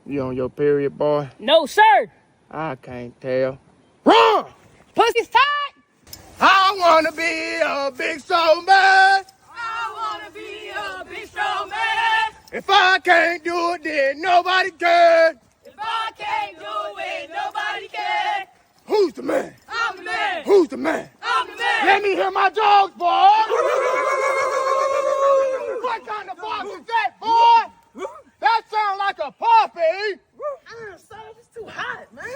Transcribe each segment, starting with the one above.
You on your period, boy? No, sir. I can't tell. Run! Pussy's tight. I wanna be a big strong man. I wanna be a big strong man. If I can't do it, then nobody can. If I can't do it, nobody can. Who's the man? I'm the man. Who's the man? I'm the man. Let me hear my dogs, boy. What kind of bark is that, boy? That sounds like a puppy. Son, it's too hot, man.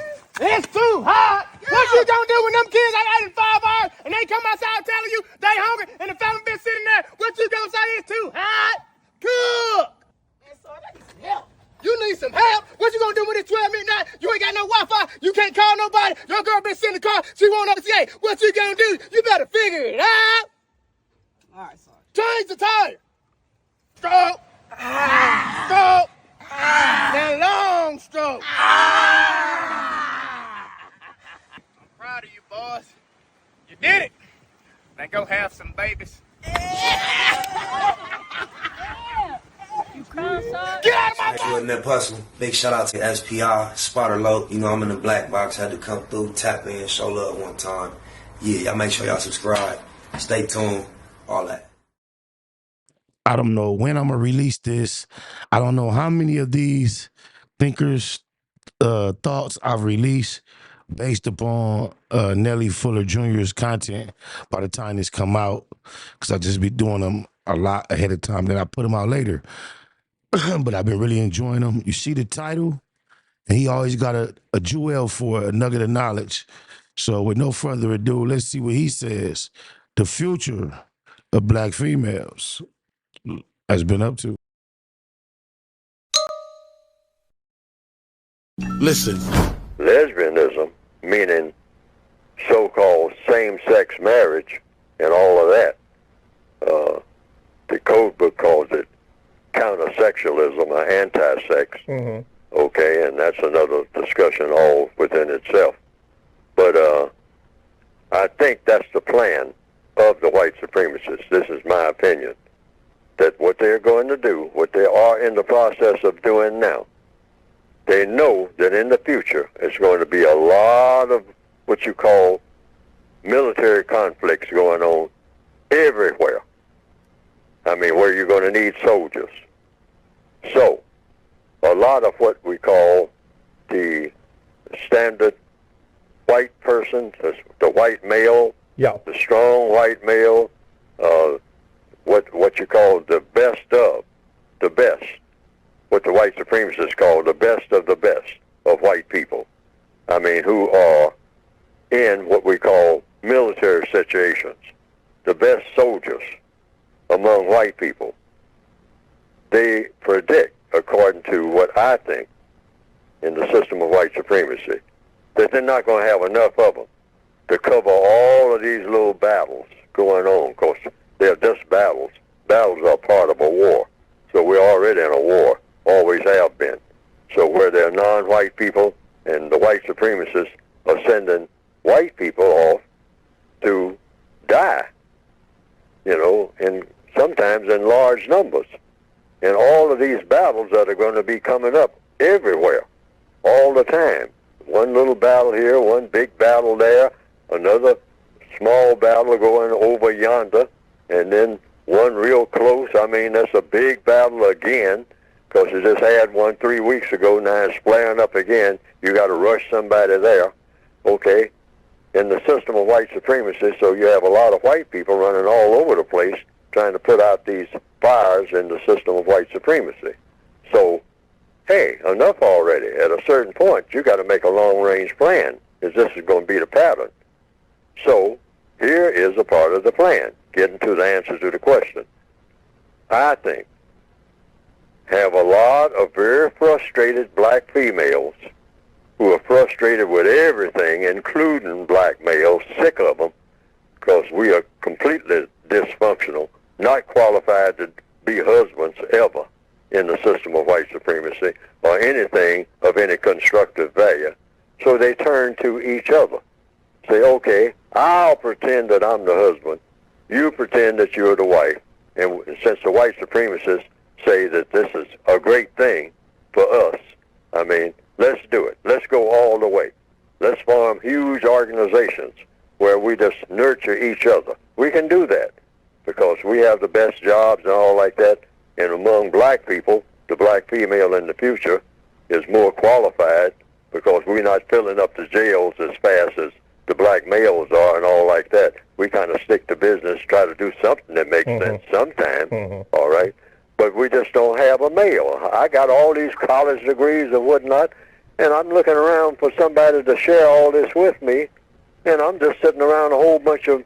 It's too hot. Yeah. What you gonna do when them kids ain't ate in 5 hours and they come outside telling you they hungry and the family been sitting there? What you gonna say? It's too hot? Cook. Man, son, I need some help. You need some help? What you gonna do when it's 12 midnight? You ain't got no Wi-Fi. You can't call nobody. Your girl been sitting in the car. She won't understand. What you gonna do? You better figure it out. All right, son. Change the tire. Stroke. Stroke. Then long stroke. I'm proud of you, boys. You did it. Now go have some babies. You crying, son? Get out of my Like you in that puzzle. Big shout out to SPI, Spotter Low. You know I'm in the black box. Had to come through, tap in, show love one time. Yeah, y'all make sure y'all subscribe. Stay tuned. All that. I don't know when I'm gonna release this. I don't know how many of these thinkers' thoughts I've released based upon Nelly Fuller Jr.'s content by the time this come out, because I just be doing them a lot ahead of time. Then I put them out later. But I've been really enjoying them. You see the title, and he always got a jewel for a nugget of knowledge. So with no further ado, let's see what he says. The future of black females has been up to. Listen. Lesbianism, meaning so-called same-sex marriage and all of that. The code book calls it countersexualism or anti-sex. Okay, and that's another discussion all within itself. But I think that's the plan of the white supremacists. This is my opinion. That what they're going to do, what they are in the process of doing now, they know that in the future it's going to be a lot of what you call military conflicts going on everywhere. I mean, where you're going to need soldiers. So, a lot of what we call the standard white person, the white male, the strong white male, what you call the best of the best, what the white supremacists call the best of white people. I mean, who are in what we call military situations, the best soldiers among white people. They predict, according to what I think, in the system of white supremacy, that they're not going to have enough of them to cover all of these little battles going on. Of course, they're just battles. Battles are part of a war. So we're already in a war, always have been. So where there are non-white people and the white supremacists are sending white people off to die, and sometimes in large numbers. And all of these battles that are going to be coming up everywhere, all the time. One little battle here, one big battle there, another small battle going over yonder, and then one real close. I mean, that's a big battle again, because you just had one 3 weeks ago, now it's flaring up again. You got to rush somebody there, okay? In the system of white supremacy, so you have a lot of white people running all over the place trying to put out these fires in the system of white supremacy. So, hey, enough already. At a certain point, you got to make a long-range plan, because this is going to be the pattern. So, here is a part of the plan, getting to the answer to the question. I think have a lot of very frustrated black females who are frustrated with everything, including black males, sick of them, because we are completely dysfunctional, not qualified to be husbands ever in the system of white supremacy or anything of any constructive value. So they turn to each other. Say, okay, I'll pretend that I'm the husband. You pretend that you're the wife. And since the white supremacists say that this is a great thing for us, I mean, let's do it. Let's go all the way. Let's form huge organizations where we just nurture each other. We can do that because we have the best jobs and all like that. And among black people, the black female in the future is more qualified because we're not filling up the jails as fast as the black males are and all like that. We kind of stick to business, try to do something that makes sense sometimes, all right? But we just don't have a male. I got all these college degrees and whatnot, and I'm looking around for somebody to share all this with me, and I'm just sitting around a whole bunch of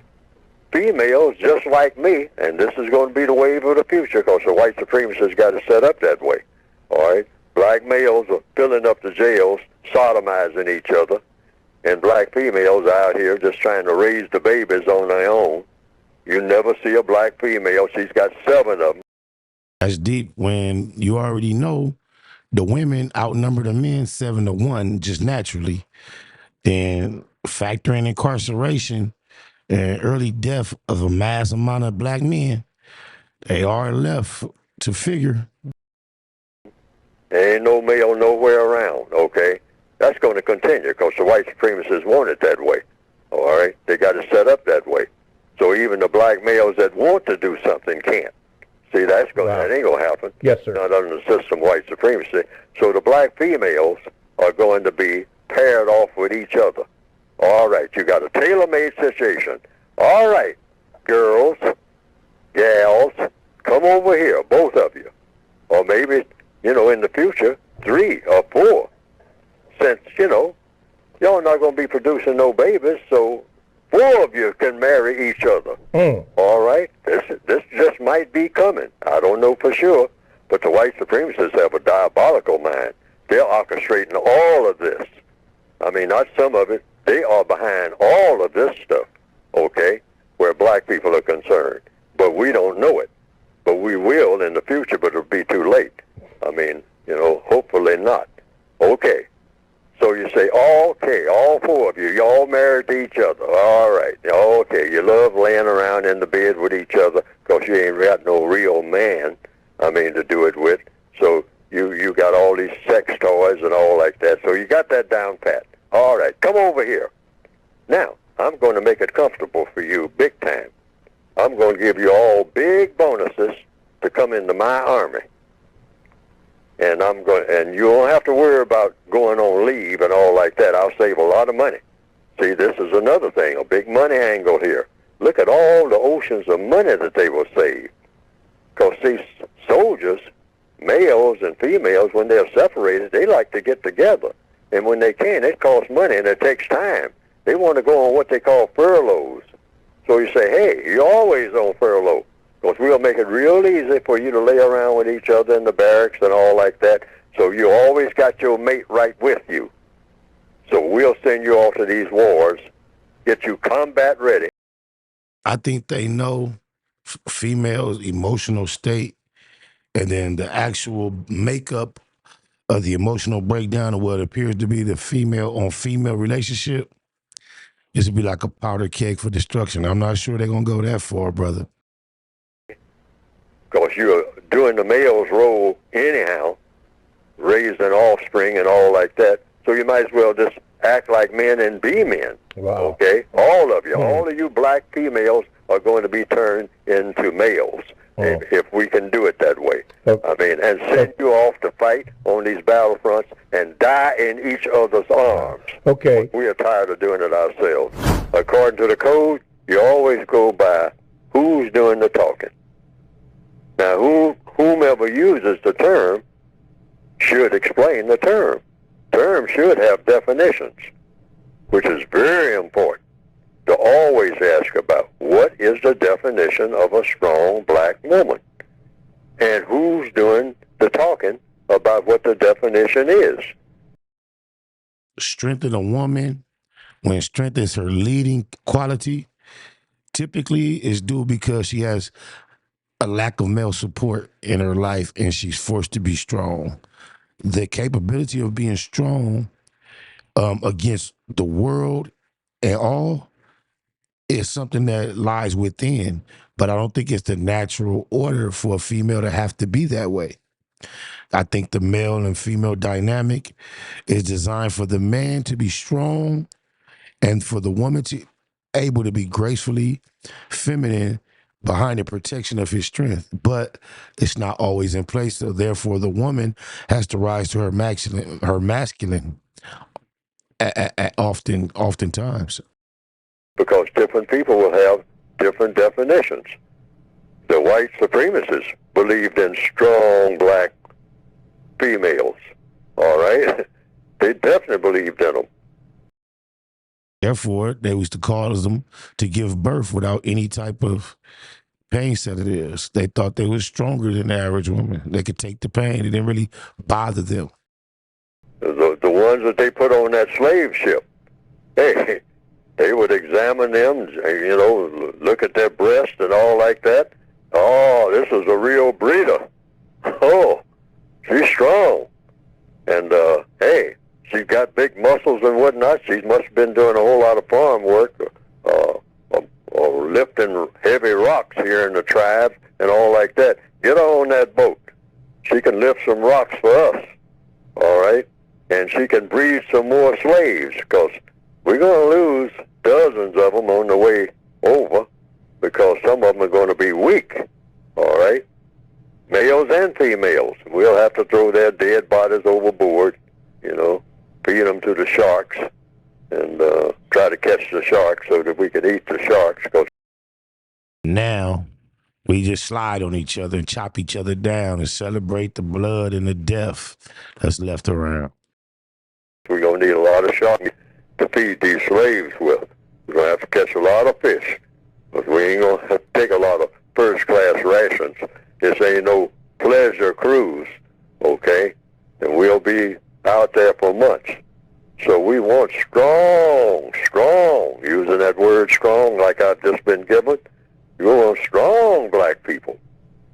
females just like me, and this is going to be the wave of the future because the white supremacists got it set up that way, all right? Black males are filling up the jails, sodomizing each other, and black females out here just trying to raise the babies on their own. You never see a black female. She's got 7 of them. That's deep when you already know the women outnumber the men 7-1 just naturally. Then factor in incarceration and early death of a mass amount of black men, they are left to figure. There ain't no male nowhere around, okay? That's going to continue because the white supremacists want it that way, all right? They got it set up that way. So even the black males that want to do something can't. See, that ain't going to happen. Yes, sir. Not under the system of white supremacy. So the black females are going to be paired off with each other. All right, you got a tailor-made situation. All right, girls, gals, come over here, both of you. Or maybe, in the future, 3 or 4. Since, y'all not going to be producing no babies, so 4 of you can marry each other. All right? This just might be coming. I don't know for sure, but the white supremacists have a diabolical mind. They're orchestrating all of this. I mean, not some of it. They are behind all of this stuff, okay, where black people are concerned. But we don't know it. But we will in the future, but it'll be too late. I mean, hopefully not. Okay. So you say, okay, all 4 of you, y'all married to each other. All right. Okay, you love laying around in the bed with each other because you ain't got no real man, to do it with. So you got all these sex toys and all like that. So you got that down pat. All right, come over here. Now, I'm going to make it comfortable for you big time. I'm going to give you all big bonuses to come into my army. And you don't have to worry about going on leave and all like that. I'll save a lot of money. See, this is another thing, a big money angle here. Look at all the oceans of money that they will save. Because, see, soldiers, males and females, when they're separated, they like to get together. And when they can, it costs money and it takes time. They want to go on what they call furloughs. So you say, hey, you're always on furlough. Because we'll make it real easy for you to lay around with each other in the barracks and all like that. So you always got your mate right with you. So we'll send you off to these wars, get you combat ready. I think they know females' emotional state and then the actual makeup of the emotional breakdown of what appears to be the female-on-female relationship is to be like a powder keg for destruction. I'm not sure they're going to go that far, brother. Because you're doing the male's role anyhow, raising offspring and all like that. So you might as well just act like men and be men. Wow. Okay? All of you, all of you black females are going to be turned into males if we can do it that way. And send you off to fight on these battlefronts and die in each other's arms. Okay. We are tired of doing it ourselves. According to the code, you always go by who's doing the talking. Now, whomever uses the term should explain the term. Term should have definitions, which is very important to always ask about what is the definition of a strong black woman and who's doing the talking about what the definition is. Strength in a woman, when strength is her leading quality, typically is due because she has a lack of male support in her life and she's forced to be strong. The capability of being strong against the world and all is something that lies within, but I don't think it's the natural order for a female to have to be that way. I think the male and female dynamic is designed for the man to be strong and for the woman to able to be gracefully feminine behind the protection of his strength. But it's not always in place. So therefore, the woman has to rise to her masculine oftentimes. Because different people will have different definitions. The white supremacists believed in strong black females, all right? They definitely believed in them. Therefore, they used to cause them to give birth without any type of pain sedatives. They thought they were stronger than the average woman. They could take the pain. It didn't really bother them. The ones that they put on that slave ship, hey, they would examine them, you know, look at their breast and all like that. Oh, this is a real breeder. Oh, she's strong. And, hey, she's got big muscles and whatnot. She must have been doing a whole lot of farm work or lifting heavy rocks here in the tribe and all like that. Get her on that boat. She can lift some rocks for us, all right? And she can breed some more slaves, because we're going to lose dozens of them on the way over, because some of them are going to be weak, all right? Males and females. We'll have to throw their dead bodies overboard, you know, feed them to the sharks, and try to catch the sharks so that we can eat the sharks. Cause now, we just slide on each other and chop each other down and celebrate the blood and the death that's left around. we're going to need a lot of sharks to feed these slaves with. We're going to have to catch a lot of fish, because we ain't going to take a lot of first-class rations. This ain't no pleasure cruise, okay? And we'll be out there for months. So we want strong, using that word strong like I've just been given. You want strong black people.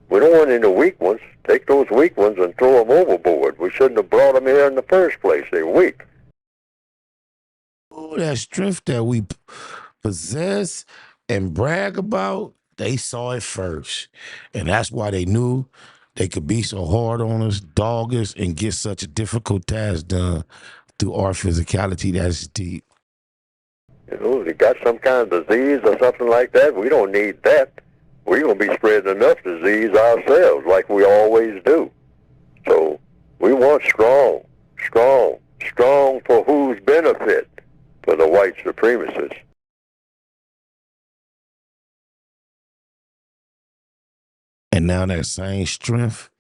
We don't want any weak ones. Take those weak ones and throw them overboard. We shouldn't have brought them here in the first place. They're weak. Oh, that strength that we possess and brag about, they saw it first. And that's why they knew they could be so hard on us, dog us, and get such a difficult task done through our physicality that's deep. You know, if you got some kind of disease or something like that, we don't need that. We're going to be spreading enough disease ourselves like we always do. So we want strong for whose benefit? For the white supremacists. And now that same strength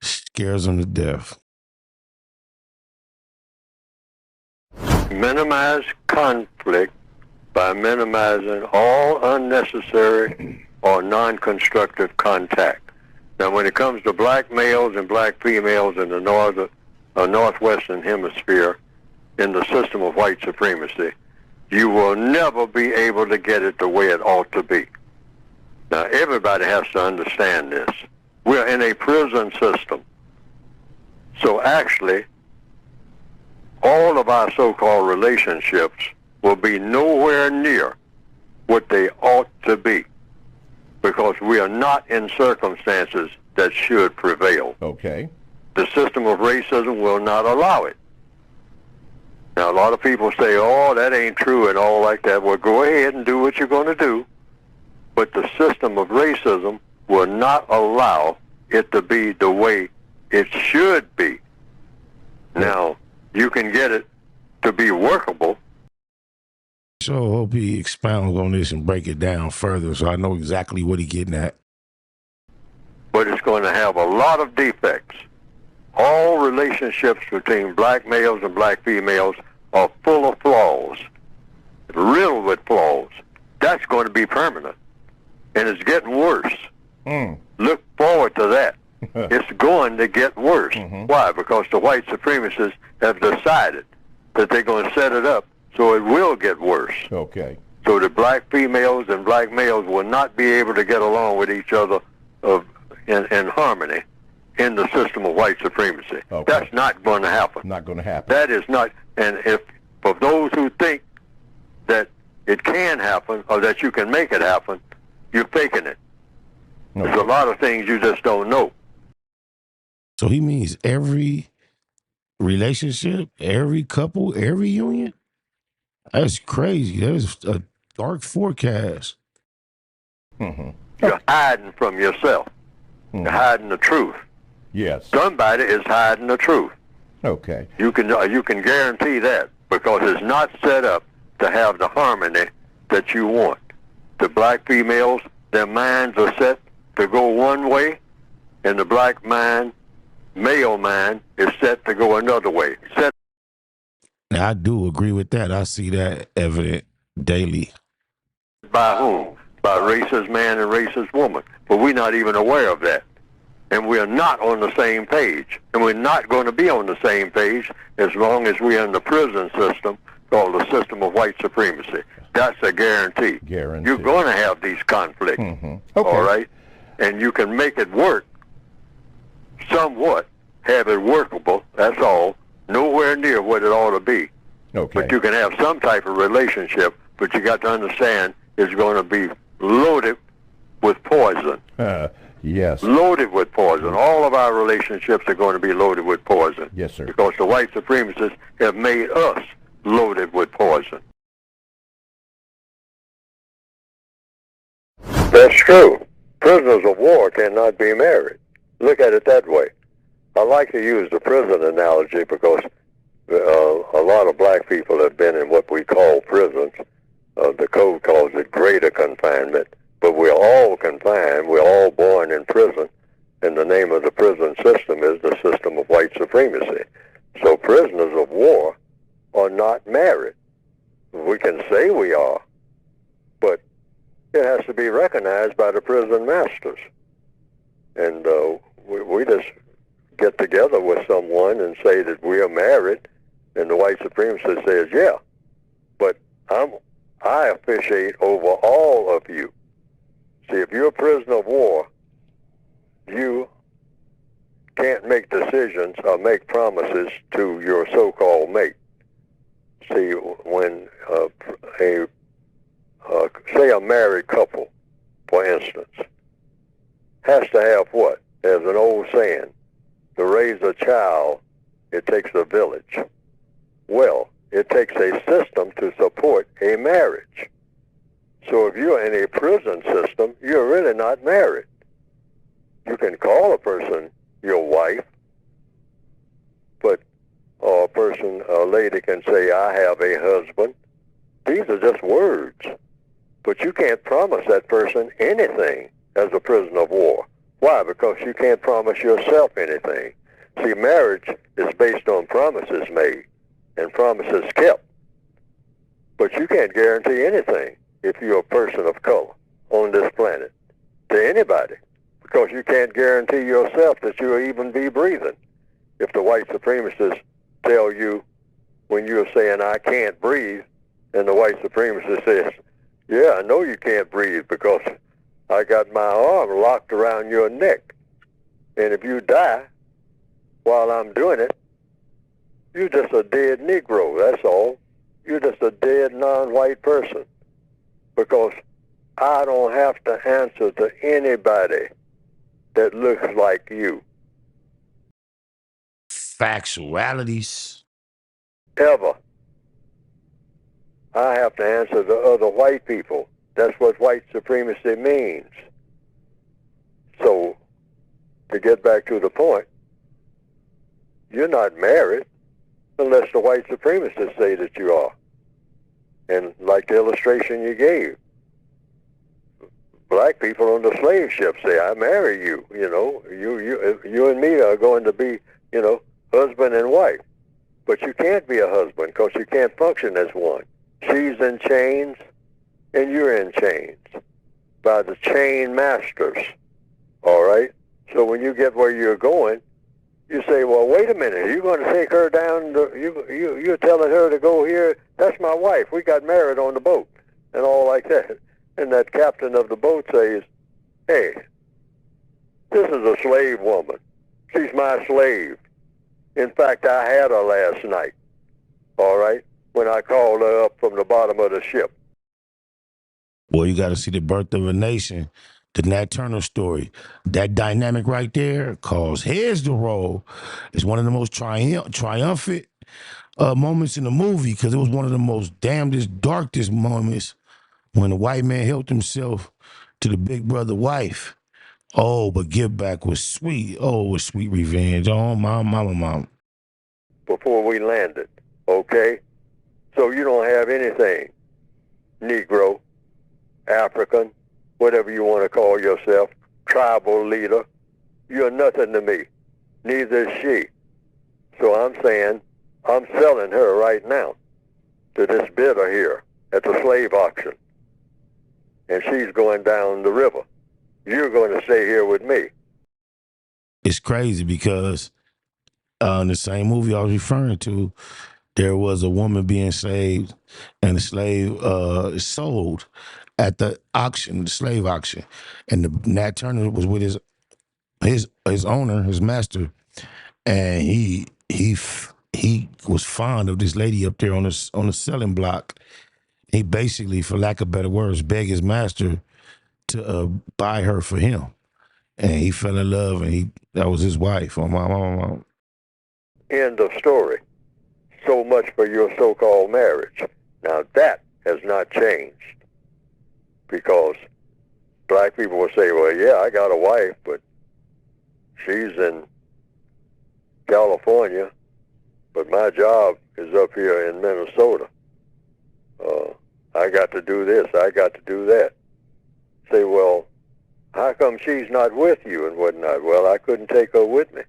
scares them to death. Minimize conflict by minimizing all unnecessary or non-constructive contact. Now, when it comes to black males and black females in the northwestern hemisphere, in the system of white supremacy, you will never be able to get it the way it ought to be. Now, everybody has to understand this. We're in a prison system. So actually, all of our so-called relationships will be nowhere near what they ought to be, because we are not in circumstances that should prevail. Okay. The system of racism will not allow it. Now, a lot of people say, oh, that ain't true and all like that. Well, go ahead and do what you're going to do. But the system of racism will not allow it to be the way it should be. Now, you can get it to be workable. So I hope he expounds on this and break it down further so I know exactly what he's getting at. But it's going to have a lot of defects. All relationships between black males and black females are full of flaws, riddled with flaws. That's going to be permanent, and it's getting worse. Look forward to that. It's going to get worse. Why? Because the white supremacists have decided that they're going to set it up so it will get worse. Okay. So the black females and black males will not be able to get along with each other in harmony in the system of white supremacy. Okay. That's not going to happen. Not going to happen. That is not. And if for those who think that it can happen or that you can make it happen, you're faking it. Okay. There's a lot of things you just don't know. So he means every relationship, every couple, every union? That's crazy. That is a dark forecast. You're hiding from yourself. You're hiding the truth. Yes. Somebody is hiding the truth. Okay. You can guarantee that because it's not set up to have the harmony that you want. The black females, their minds are set to go one way, and the black mind, male mind, is set to go another way. Set Now, I do agree with that. I see that evident daily. by whom? By racist man and racist woman. But we're not even aware of that. And we're not on the same page. And we're not going to be on the same page as long as we're in the prison system called the system of white supremacy. That's a guarantee. Guarantee. You're going to have these conflicts. Okay. All right? And you can make it work somewhat, have it workable, that's all. Nowhere near what it ought to be. Okay. But you can have some type of relationship, but you got to understand it's going to be loaded with poison. Yes. Loaded with poison. All of our relationships are going to be loaded with poison. Yes, sir. Because the white supremacists have made us loaded with poison. That's true. Prisoners of war cannot be married. Look at it that way. I like to use the prison analogy because a lot of black people have been in what we call prisons. The code calls it greater confinement. But we're all confined. We're all born in prison. And the name of the prison system is the system of white supremacy. So prisoners of war are not married. We can say we are, but it has to be recognized by the prison masters. And we just get together with someone and say that we are married, and the white supremacist says, yeah, but I officiate over all of you. See, if you're a prisoner of war, you can't make decisions or make promises to your so-called mate. See, when say a married couple, for instance, has to have what? There's an old saying, to raise a child, it takes a village. Well, it takes a system to support a marriage. So if you're in a prison system, you're really not married. You can call a person your wife, but a lady can say, I have a husband. These are just words. But you can't promise that person anything as a prisoner of war. Why? Because you can't promise yourself anything. See, marriage is based on promises made and promises kept. But you can't guarantee anything if you're a person of color on this planet to anybody, because you can't guarantee yourself that you'll even be breathing. If the white supremacists tell you when you're saying, I can't breathe, and the white supremacist says, yeah, I know you can't breathe because I got my arm locked around your neck. And if you die while I'm doing it, you're just a dead Negro, that's all. You're just a dead non-white person. Because I don't have to answer to anybody that looks like you. Factualities. Ever. I have to answer to other white people. That's what white supremacy means. So, to get back to the point, you're not married unless the white supremacists say that you are. And like the illustration you gave, black people on the slave ship say, I marry you, you and me are going to be, husband and wife. But you can't be a husband because you can't function as one. She's in chains and you're in chains by the chain masters, all right? So when you get where you're going, you say, well, wait a minute, you're going to take her down, you're telling her to go here? That's my wife. We got married on the boat and all like that. And that captain of the boat says, hey, this is a slave woman. She's my slave. In fact, I had her last night, all right, when I called her up from the bottom of the ship. Well, you got to see the birth of a nation. the Nat Turner story. That dynamic right there, cause here's the role, is one of the most triumphant moments in the movie, because it was one of the most damnedest, darkest moments when the white man helped himself to the big brother wife. Oh, but Give Back was sweet. Oh, it was sweet revenge. Oh, mama. Before we landed, okay? So you don't have anything, Negro, African, whatever you want to call yourself, tribal leader. You're nothing to me. Neither is she. So I'm saying I'm selling her right now to this bidder here at the slave auction. And she's going down the river. You're going to stay here with me. It's crazy because in the same movie I was referring to, there was a woman being saved and the slave sold at the auction, the slave auction. And the Nat Turner was with his owner, his master, and he was fond of this lady up there on the selling block. He basically, for lack of better words, begged his master to buy her for him. And he fell in love, and that was his wife. Oh, my. End of story. So much for your so-called marriage. Now that has not changed, because black people will say, well, yeah, I got a wife, but she's in California, but my job is up here in Minnesota. I got to do this, I got to do that. Say, well, how come she's not with you and whatnot? Well, I couldn't take her with me.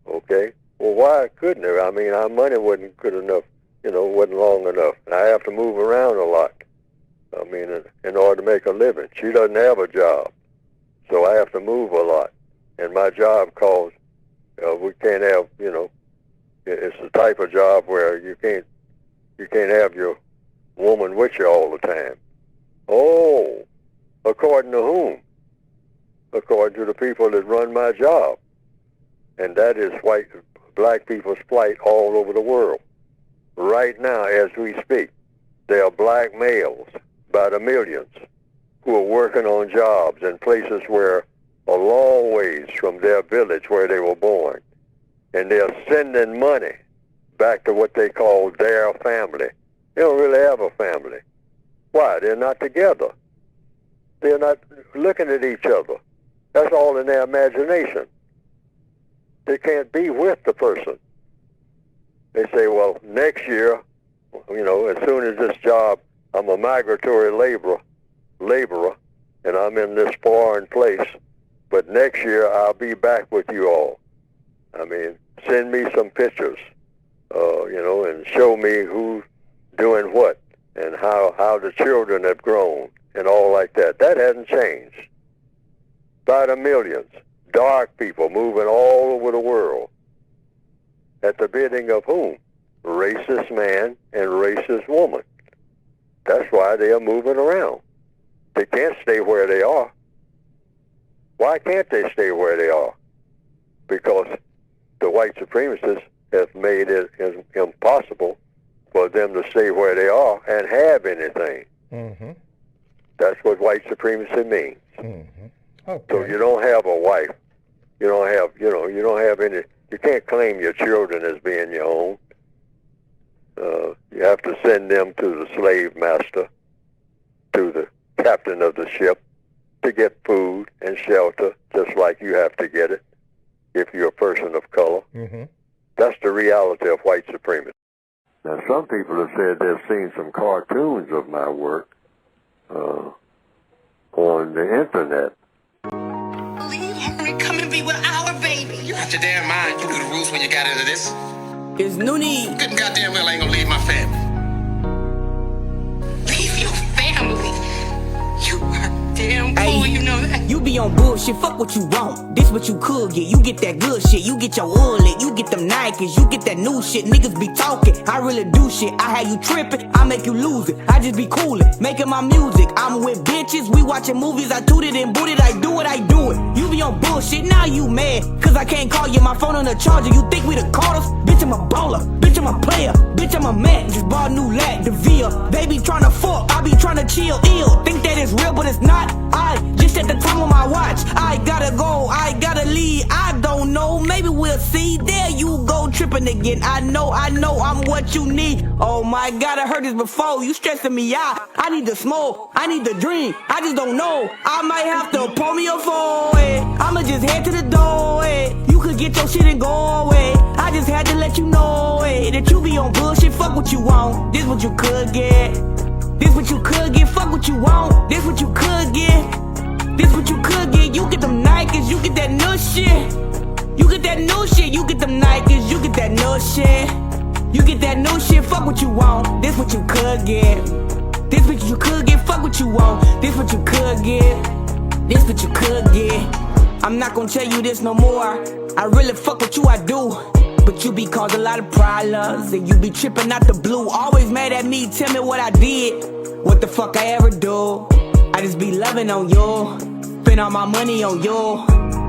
Okay. Well, why couldn't I? I mean, our money wasn't good enough, wasn't long enough. And I have to move around a lot. I mean, in order to make a living. She doesn't have a job, so I have to move a lot. And my job calls, we can't have, it's the type of job where you can't have your woman with you all the time. Oh, according to whom? According to the people that run my job. And that is black people's plight all over the world. Right now, as we speak, there are black males by the millions who are working on jobs in places where a long ways from their village where they were born. And they're sending money back to what they call their family. They don't really have a family. Why? They're not together. They're not looking at each other. That's all in their imagination. They can't be with the person. They say, well, next year, as soon as this job, I'm a migratory laborer, and I'm in this foreign place, but next year I'll be back with you all. I mean, send me some pictures, and show me who's doing what and how the children have grown and all like that. That hasn't changed. By the millions. Dark people moving all over the world. At the bidding of whom? Racist man and racist woman. That's why they are moving around. They can't stay where they are. Why can't they stay where they are? Because the white supremacists have made it impossible for them to stay where they are and have anything. Mm-hmm. That's what white supremacy means. Mm-hmm. Okay. So you don't have a wife. You don't have any, you can't claim your children as being your own. You have to send them to the slave master, to the captain of the ship, to get food and shelter, just like you have to get it if you're a person of color. Mm-hmm. That's the reality of white supremacy. Now, some people have said they've seen some cartoons of my work on the internet. Leave Henry, come and be with our baby. You got your damn mind. You knew the rules when you got into this. It's Noonie. Good and goddamn well I ain't gonna leave my family. Leave your family. You are damn cool, you know that. You be on bullshit, fuck what you want. This what you could get, you get that good shit. You get your wallet, you get them Nikes, you get that new shit. Niggas be talking, I really do shit. I had you tripping, I make you lose it. I just be coolin', making my music. I'm with bitches, we watching movies. I tooted and booted, I do what I do it. You be on bullshit, now you mad, cause I can't call you, my phone on the charger. You think we the Carters? Bitch, Bitch, I'm a baller. Bitch, I'm a player. Bitch, I'm a man. Just bought a new lat, Devere. They be tryna fuck, I be tryna chill ill. Think that it's real, but it's not. I just at the time on my watch. I gotta go, I gotta leave. I don't know, maybe we'll see. There you go, tripping again. I know, I'm what you need. Oh my God, I heard this before. You stressing me out. I need to smoke, I need to drink. I just don't know. I might have to pull me a phone. I'ma just head to the door. You could get your shit and go away. I just had to let you know that you be on bullshit. Fuck what you want. This what you could get. This what you could get. Fuck what you want. This what you could get. This what you could get. You get them Nikes. You get that new shit. You get that new shit. You get them Nikes. You get that new shit. You get that new shit. Fuck what you want. This what you could get. This what you could get. Fuck what you want. This what you could get. This what you could get. I'm not gonna tell you this no more. I really fuck with you, I do. But you be causing a lot of problems, and you be tripping out the blue. Always mad at me, tell me what I did. What the fuck I ever do? I just be loving on you. Spend all my money on you.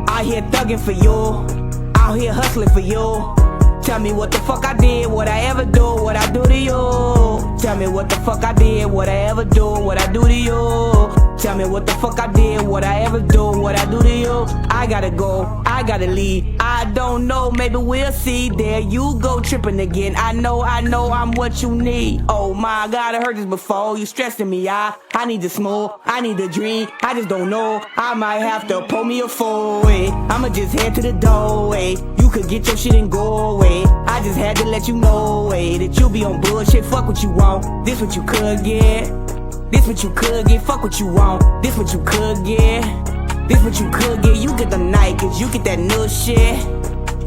Out here thugging for you. Out here hustling for you. Tell me what the fuck I did, what I ever do, what I do to you. Tell me what the fuck I did, what I ever do, what I do to you. Tell me what the fuck I did, what I ever do, what I do to you. I gotta go, I gotta leave. I don't know, maybe we'll see. There you go, tripping again. I know, I'm what you need. Oh my God, I heard this before. You stressing me out. I need to smoke, I need to drink. I just don't know. I might have to pull me a phone. I'ma just head to the doorway. You could get your shit and go away. I just had to let you know that you be on bullshit. Fuck what you want. This what you could get. This what you could get. Fuck what you want. This what you could get. This what you could get. You get them Nikes. You get that new shit.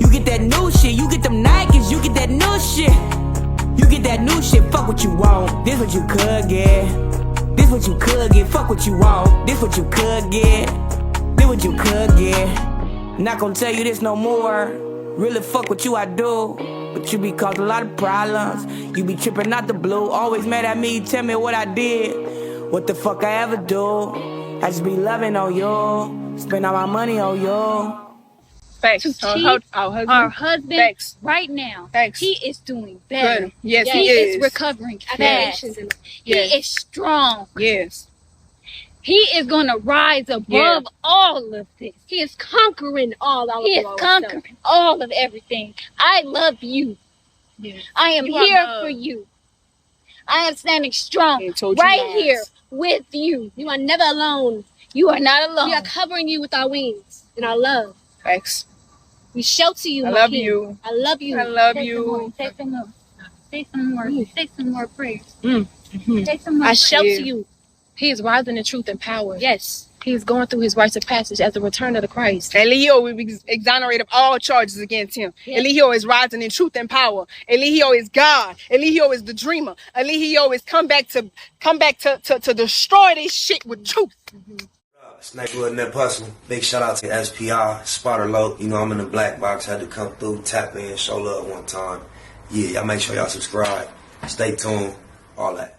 You get that new shit. You get them Nikes. You get that new shit. You get that new shit. Fuck what you want. This what you could get. This what you could get. Fuck what you want. This what you could get. This what you could get. Not gonna tell you this no more. Really fuck with you, I do. But you be causing a lot of problems. You be tripping out the blue. Always mad at me, tell me what I did. What the fuck I ever do. I just be loving on you. Spend all my money on you. Facts. To keep our husband Facts. right now. Facts. He is doing better. Good. Yes, he is is. recovering fast. Yes. He is strong. Yes. He is going to rise above all of this. He is conquering all of He is conquering all of everything. I love you. Yes. I am here for you. I am standing strong right here with you. You are never alone. You are not alone. We are covering you with our wings and our love. Facts. We shelter you, I my love king. you. I love you. I love Say you. some more. Say some more. Say some more prayers. Say some more I prayers. shelter you. He is rising in truth and power. Yes. He is going through his rites of passage as the return of the Christ. Eligio will be exonerated of all charges against him. Yes. Eligio is rising in truth and power. Eligio is God. Eligio is the dreamer. Eligio is come back to destroy this shit with truth. Snakewood and that Puzzle. Big shout out to SPI, Spotter Low. You know I'm in the black box. Had to come through, tap in, show love one time. Yeah, y'all make sure y'all subscribe. Stay tuned. All that.